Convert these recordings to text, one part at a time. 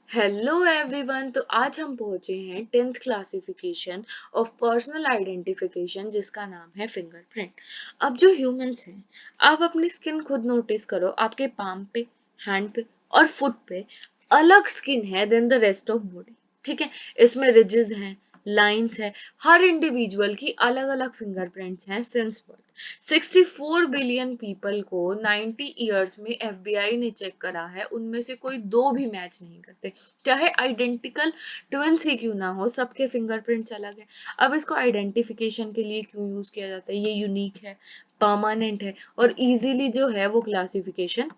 Hello everyone. तो आज हम पहुंचे हैं 10th classification of personal identification जिसका नाम है फिंगरप्रिंट। अब जो ह्यूमंस हैं, आप अपनी स्किन खुद नोटिस करो, आपके पाम पे, हैंड पे और फुट पे अलग स्किन है then the rest of body. ठीक है, इसमें रिजेस हैं, लाइंस है, हर इंडिविजुअल की अलग अलग फिंगरप्रिंट्स हैं सिंस बर्थ। 64 बिलियन पीपल को 90 ईयर्स में एफबीआई ने चेक करा है, उनमें से कोई दो भी मैच नहीं करते, चाहे आइडेंटिकल ट्विंस ही क्यों ना हो, सबके फिंगरप्रिंट्स अलग है। अब इसको आइडेंटिफिकेशन के लिए क्यों यूज किया जाता है? ये यूनिक है, परमानेंट है और इजीली जो है वो क्लासिफिकेशन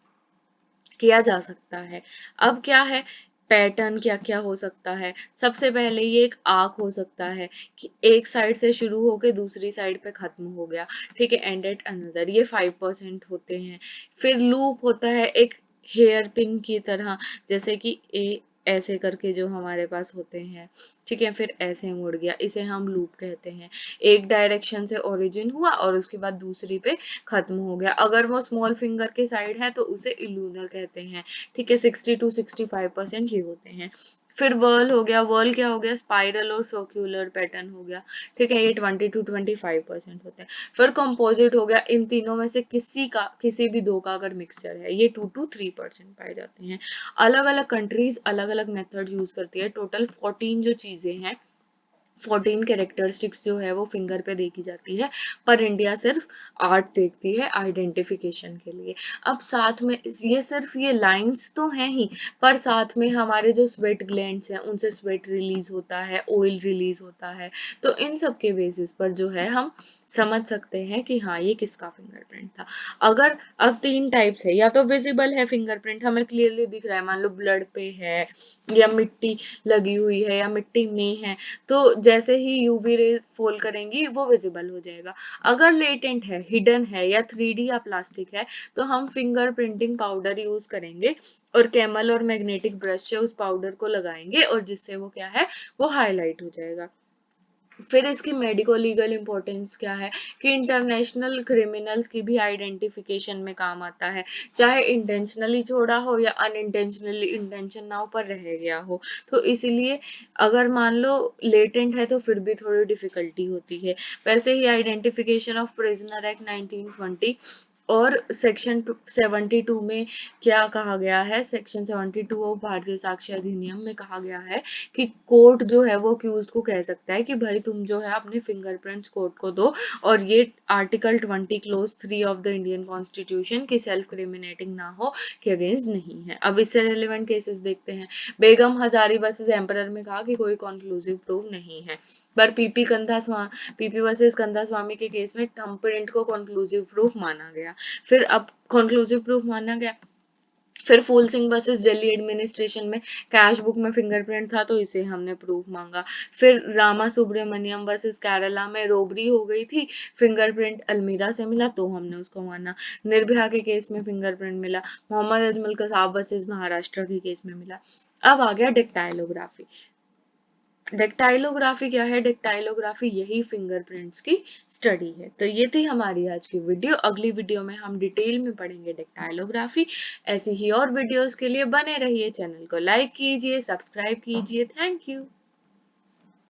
किया जा सकता है। अब क्या है, पैटर्न क्या क्या हो सकता है? सबसे पहले ये एक आर्क हो सकता है कि एक साइड से शुरू होके दूसरी साइड पे खत्म हो गया, ठीक है, एंड एट अनदर, ये 5% होते हैं। फिर लूप होता है एक हेयर पिन की तरह, जैसे कि ए ऐसे करके जो हमारे पास होते हैं, ठीक है, फिर ऐसे मुड़ गया, इसे हम लूप कहते हैं। एक डायरेक्शन से ओरिजिन हुआ और उसके बाद दूसरी पे खत्म हो गया। अगर वो स्मॉल फिंगर के साइड है तो उसे इल्यूनर कहते हैं, ठीक है। 60 to 65% ये होते हैं। फिर वर्ल हो गया, वर्ल क्या हो गया? स्पाइरल और सर्क्यूलर पैटर्न हो गया, ठीक है, ये 20 to 25% होते हैं। फिर कंपोजिट हो गया, इन तीनों में से किसी भी दो का अगर मिक्सचर है, ये 2 to 3% पाए जाते हैं। अलग अलग कंट्रीज अलग अलग मेथड यूज करती है। टोटल 14 जो चीजें हैं, 14 कैरेक्टरिस्टिक्स जो है वो फिंगर पे देखी जाती है, पर इंडिया सिर्फ 8 देखती है आइडेंटिफिकेशन के लिए। अब साथ में ये सिर्फ ये लाइंस तो हैं ही, पर साथ में हमारे जो स्वेट ग्लैंड्स हैं उनसे स्वेट रिलीज होता है, ऑयल रिलीज होता है। तो इन सब के बेसिस पर जो है हम समझ सकते हैं कि हाँ ये किसका फिंगरप्रिंट था। अगर अब तीन टाइप्स है, या तो विजिबल है फिंगरप्रिंट, हमें क्लियरली दिख रहा है, मान लो ब्लड पे है या मिट्टी लगी हुई है या मिट्टी में है, तो जैसे ही यूवी रे फॉल करेंगी वो विजिबल हो जाएगा। अगर लेटेंट है, हिडन है या 3D या प्लास्टिक है, तो हम फिंगर प्रिंटिंग पाउडर यूज करेंगे और कैमल और मैग्नेटिक ब्रश से उस पाउडर को लगाएंगे और जिससे वो क्या है, वो हाईलाइट हो जाएगा। फिर इसकी मेडिको लीगल इंपॉर्टेंस क्या है कि इंटरनेशनल क्रिमिनल्स की भी आइडेंटिफिकेशन में काम आता है, चाहे इंटेंशनली छोड़ा हो या अनइंटेंशनली, इंटेंशन ना हो पर रह गया हो। तो इसीलिए अगर मान लो लेटेंट है तो फिर भी थोड़ी डिफिकल्टी होती है। वैसे ही आइडेंटिफिकेशन ऑफ प्रिजनर एक्ट 1920 और सेक्शन 72 में क्या कहा गया है, सेक्शन 72 ऑफ भारतीय साक्ष्य अधिनियम में कहा गया है कि कोर्ट जो है वो अक्यूज को कह सकता है कि भाई तुम जो है अपने फिंगरप्रिंट्स कोर्ट को दो, और ये article 20 close 3 of the Indian constitution की सेल्फ क्रिमिनेटिंग ना हो के अगेंस्ट नहीं है। अब इससे रिलेवेंट केसेस देखते हैं। बेगम हजारी वर्सेस एम्परर में कहा कि कोई कंक्लूसिव प्रूफ नहीं है, पर पीपी वर्सेस कंधा स्वामी के केस में थंबप्रिंट को कंक्लूसिव प्रूफ माना गया। फिर अब कंक्लूसिव प्रूफ माना गया। फिर फूल सिंह वर्सेस दिल्ली एडमिनिस्ट्रेशन में कैश बुक में फिंगरप्रिंट था तो इसे हमने प्रूफ मांगा। फिर रामा सुब्रमण्यम वर्सेस केरला में रोबरी हो गई थी, फिंगरप्रिंट अलमीरा से मिला तो हमने उसको माना। निर्भया के केस में फिंगरप्रिंट मिला। मोहम्मद अजमल कसाब वर्सेस महाराष्ट्र के केस में मिला। अब आ गया डेक्टाइलोग्राफी। डेक्टाइलोग्राफी क्या है? डेक्टाइलोग्राफी यही फिंगरप्रिंट्स की स्टडी है। तो ये थी हमारी आज की वीडियो। अगली वीडियो में हम डिटेल में पढ़ेंगे डेक्टाइलोग्राफी। ऐसी ही और वीडियोस के लिए बने रहिए, चैनल को लाइक कीजिए, सब्सक्राइब कीजिए। Thank you.